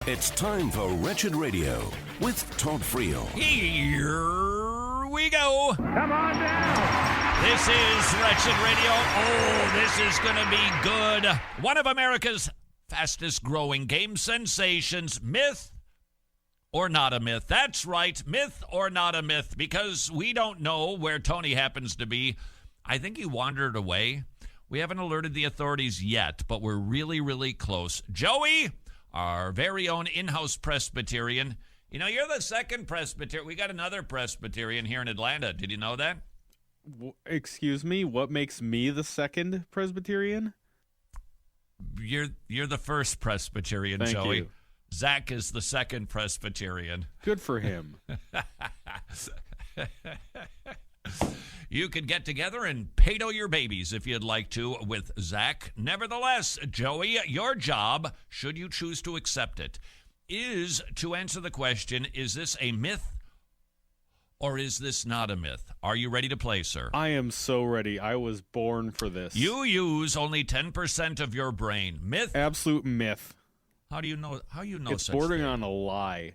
It's time for Wretched Radio with Todd Friel. Here we go. Come on down. This is Wretched Radio. Oh, this is going to be good. One of America's fastest growing game sensations. Myth or not a myth? That's right. Myth or not a myth? Because we don't know where Tony happens to be. I think he wandered away. We haven't alerted the authorities yet, but we're really, really close. Joey, our very own in-house Presbyterian. You know, you're the second Presbyterian. We got another Presbyterian here in Atlanta. Did you know that? Excuse me? What makes me the second Presbyterian? You're the first Presbyterian, Thank Joey. you. Zach is the second Presbyterian. Good for him. You could get together and pedo your babies if you'd like to with Zach. Nevertheless, Joey, your job, should you choose to accept it, is to answer the question, is this a myth or is this not a myth? Are you ready to play, sir? I am so ready. I was born for this. You use only 10% of your brain. Myth? Absolute myth. How do you know? How you know It's such bordering thing? on a lie.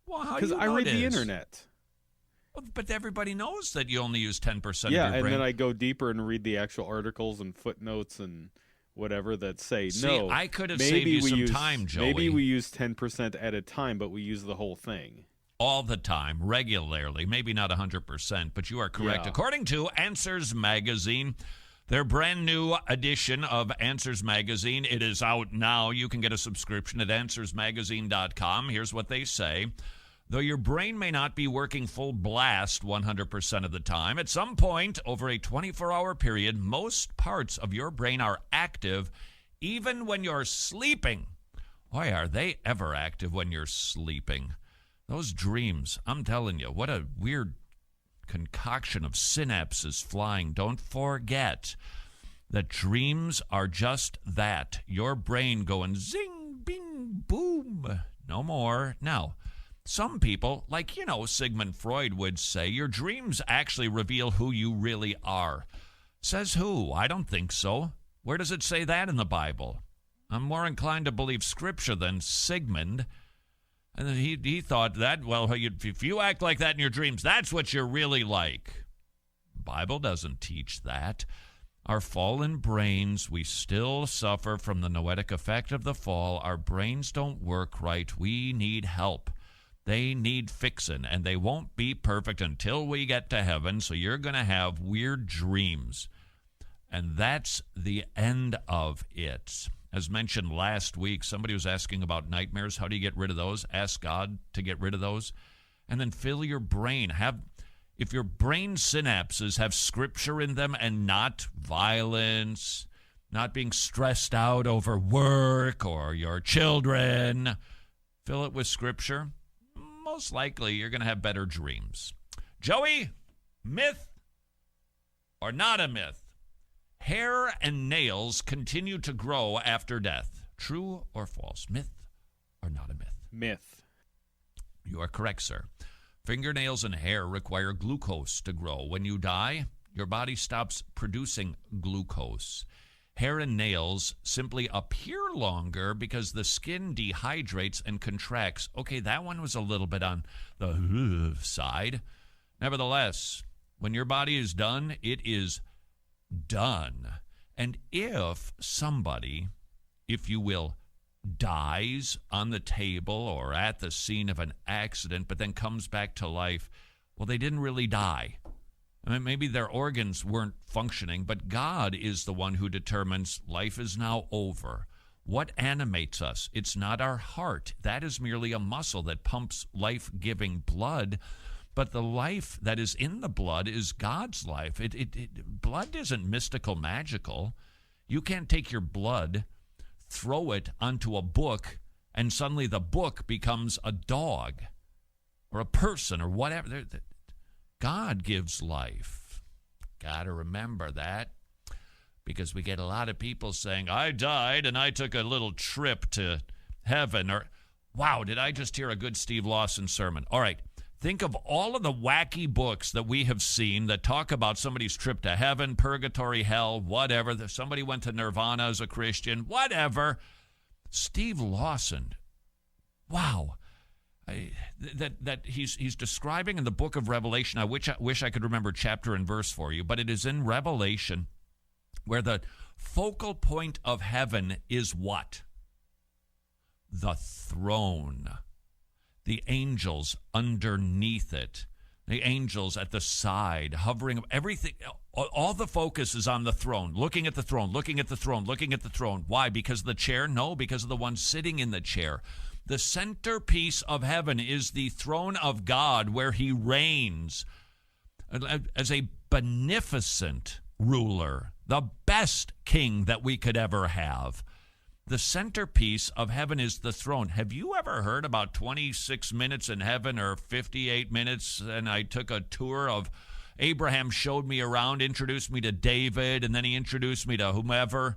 Well, how do Because you I know read it the is? internet. Well, but everybody knows that you only use 10% of Yeah, your and brain. then I go deeper and read the actual articles and footnotes and whatever that say, See, no, I could have maybe saved you we some use, time, Joey. Maybe we use 10% at a time, but we use the whole thing. All the time, regularly, maybe not 100%, but you are correct. Yeah. According to Answers Magazine, their brand new edition of Answers Magazine, it is out now. You can get a subscription at answersmagazine.com. Here's what they say. Though your brain may not be working full blast 100% of the time, at some point over a 24-hour period, most parts of your brain are active even when you're sleeping. Why are they ever active when you're sleeping? Those dreams, I'm telling you, what a weird concoction of synapses flying. Don't forget that dreams are just that. Your brain going zing, bing, boom. No more. Now, some people, like, Sigmund Freud would say, your dreams actually reveal who you really are. Says who? I don't think so. Where does it say that in the Bible? I'm more inclined to believe Scripture than Sigmund. And then he thought that, well, if you act like that in your dreams, that's what you're really like. The Bible doesn't teach that. Our fallen brains, we still suffer from the noetic effect of the fall. Our brains don't work right. We need help. They need fixing, and they won't be perfect until we get to heaven, so you're going to have weird dreams. And that's the end of it. As mentioned last week, somebody was asking about nightmares. How do you get rid of those? Ask God to get rid of those. And then fill your brain. If your brain synapses have Scripture in them and not violence, not being stressed out over work or your children, fill it with Scripture. Most likely you're going to have better dreams. Joey, myth or not a myth? Hair and nails continue to grow after death. True or false? Myth or not a myth? Myth. You are correct, sir. Fingernails and hair require glucose to grow. When you die, your body stops producing glucose. Hair and nails simply appear longer because the skin dehydrates and contracts. Okay, that one was a little bit on the side. Nevertheless, when your body is done, it is done. And if somebody, if you will, dies on the table or at the scene of an accident, but then comes back to life, well, they didn't really die. I mean, maybe their organs weren't functioning, but God is the one who determines life is now over. What animates us? It's not our heart. That is merely a muscle that pumps life-giving blood. But the life that is in the blood is God's life. Blood isn't mystical, magical. You can't take your blood, throw it onto a book, and suddenly the book becomes a dog or a person or whatever. God gives life. Got to remember that, because we get a lot of people saying, I died and I took a little trip to heaven. Or, wow, did I just hear a good Steve Lawson sermon? All right. Think of all of the wacky books that we have seen that talk about somebody's trip to heaven, purgatory, hell, whatever. Somebody went to Nirvana as a Christian, whatever. Steve Lawson Wow. That he's describing in the book of Revelation. I wish I could remember chapter and verse for you, but it is in Revelation where the focal point of heaven is what? The throne. The angels underneath it. The angels at the side, hovering, everything, all the focus is on the throne, looking at the throne, looking at the throne, looking at the throne. Why? Because of the chair? No, because of the one sitting in the chair. The centerpiece of heaven is the throne of God where he reigns as a beneficent ruler, the best king that we could ever have. The centerpiece of heaven is the throne. Have you ever heard about 26 minutes in heaven or 58 minutes? And I took a tour of Abraham, showed me around, introduced me to David, and then he introduced me to whomever.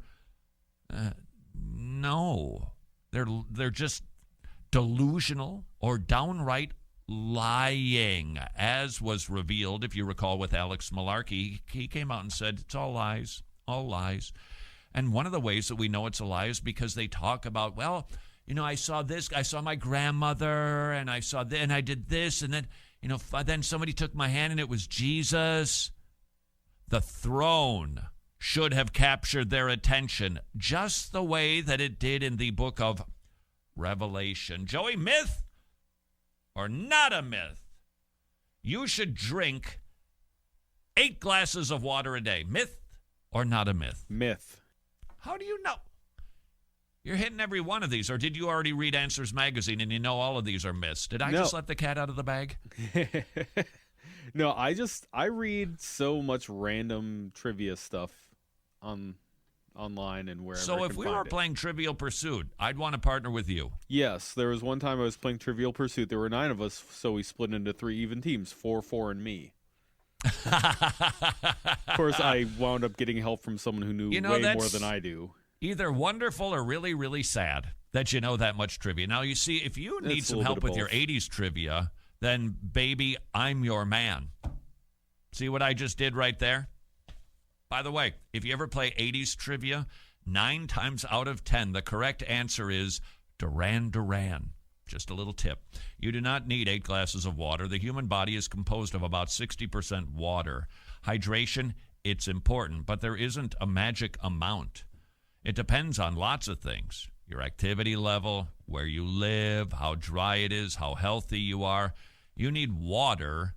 No, they're just delusional or downright lying, as was revealed, if you recall, with Alex Malarkey. He came out and said, it's all lies, all lies. And one of the ways that we know it's a lie is because they talk about, well, I saw this, I saw my grandmother, and I saw this, and I did this, and then, then somebody took my hand, and it was Jesus. The throne should have captured their attention just the way that it did in the book of Revelation. Joey, myth or not a myth? You should drink 8 glasses of water a day. Myth or not a myth? Myth. How do you know? You're hitting every one of these. Or did you already read Answers Magazine and you know all of these are myths? Did I just let the cat out of the bag? No, I read so much random trivia stuff online and wherever. So if we were playing Trivial Pursuit, I'd want to partner with you. Yes, there was one time I was playing Trivial Pursuit. There were 9 of us, so we split into 3 even teams, 4, and me. Of course, I wound up getting help from someone who knew way more than I do. Either wonderful or really, really sad that you know that much trivia. Now, you see, if you need some help with your 80s trivia, then, baby, I'm your man. See what I just did right there? By the way, if you ever play 80s trivia, 9 times out of 10, the correct answer is Duran Duran. Just a little tip. You do not need 8 glasses of water. The human body is composed of about 60% water. Hydration, it's important, but there isn't a magic amount. It depends on lots of things. Your activity level, where you live, how dry it is, how healthy you are. You need water,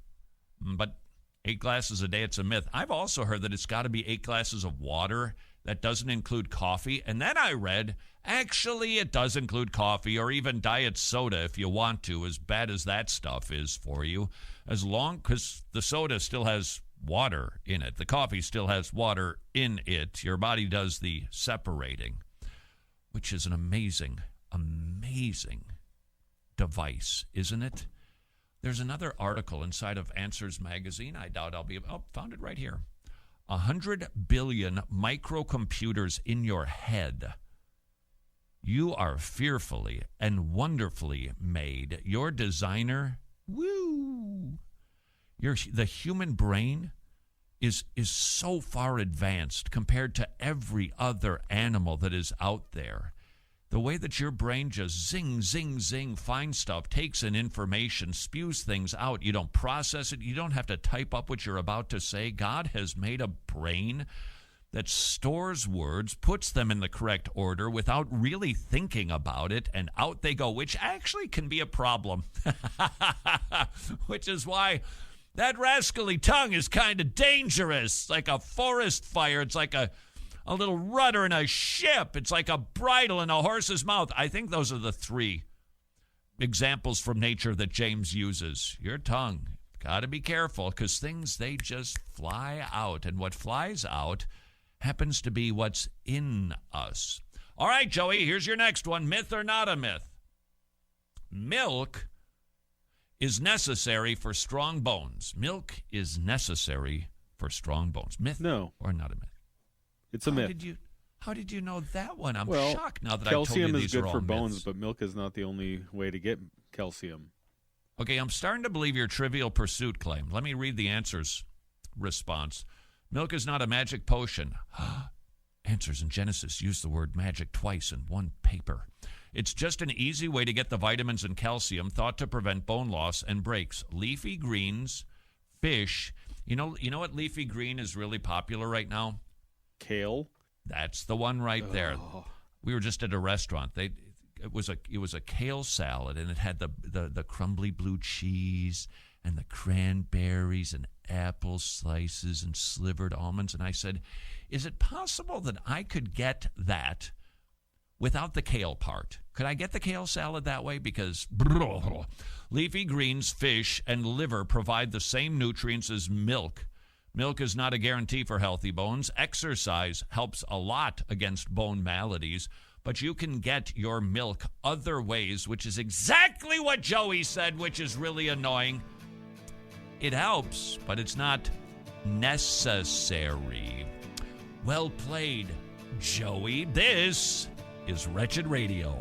but 8 glasses a day, it's a myth. I've also heard that it's got to be 8 glasses of water. That doesn't include coffee. And then I read, actually, it does include coffee or even diet soda if you want to, as bad as that stuff is for you. Because the soda still has water in it. The coffee still has water in it. Your body does the separating, which is an amazing, amazing device, isn't it? There's another article inside of Answers Magazine. I doubt I'll be... found it right here. 100 billion microcomputers in your head. You are fearfully and wonderfully made. Your designer, woo! The human brain is so far advanced compared to every other animal that is out there. The way that your brain just zing, zing, zing, finds stuff, takes in information, spews things out. You don't process it. You don't have to type up what you're about to say. God has made a brain that stores words, puts them in the correct order without really thinking about it, and out they go, which actually can be a problem. Which is why that rascally tongue is kind of dangerous. It's like a forest fire. It's like a little rudder in a ship. It's like a bridle in a horse's mouth. I think those are the 3 examples from nature that James uses. Your tongue. Got to be careful because things, they just fly out. And what flies out happens to be what's in us. All right, Joey, here's your next one. Myth or not a myth? Milk is necessary for strong bones. Milk is necessary for strong bones. Myth or not a myth? It's a myth. How did you know that one? I'm well, shocked now that I told you calcium these is are good all for bones, myths. but milk is not the only way to get calcium. Okay, I'm starting to believe your Trivial Pursuit claim. Let me read the answers response. Milk is not a magic potion. Answers in Genesis use the word magic twice in one paper. It's just an easy way to get the vitamins and calcium thought to prevent bone loss and breaks. Leafy greens, fish. You know what leafy green is really popular right now? Kale. That's the one right there. We were just at a restaurant. It was a kale salad, and it had the crumbly blue cheese and the cranberries and apple slices and slivered almonds. And I said, is it possible that I could get that without the kale part? Could I get the kale salad that way? Because leafy greens, fish, and liver provide the same nutrients as milk. Milk is not a guarantee for healthy bones. Exercise helps a lot against bone maladies, but you can get your milk other ways, which is exactly what Joey said, which is really annoying. It helps, but it's not necessary. Well played, Joey. This is Wretched Radio.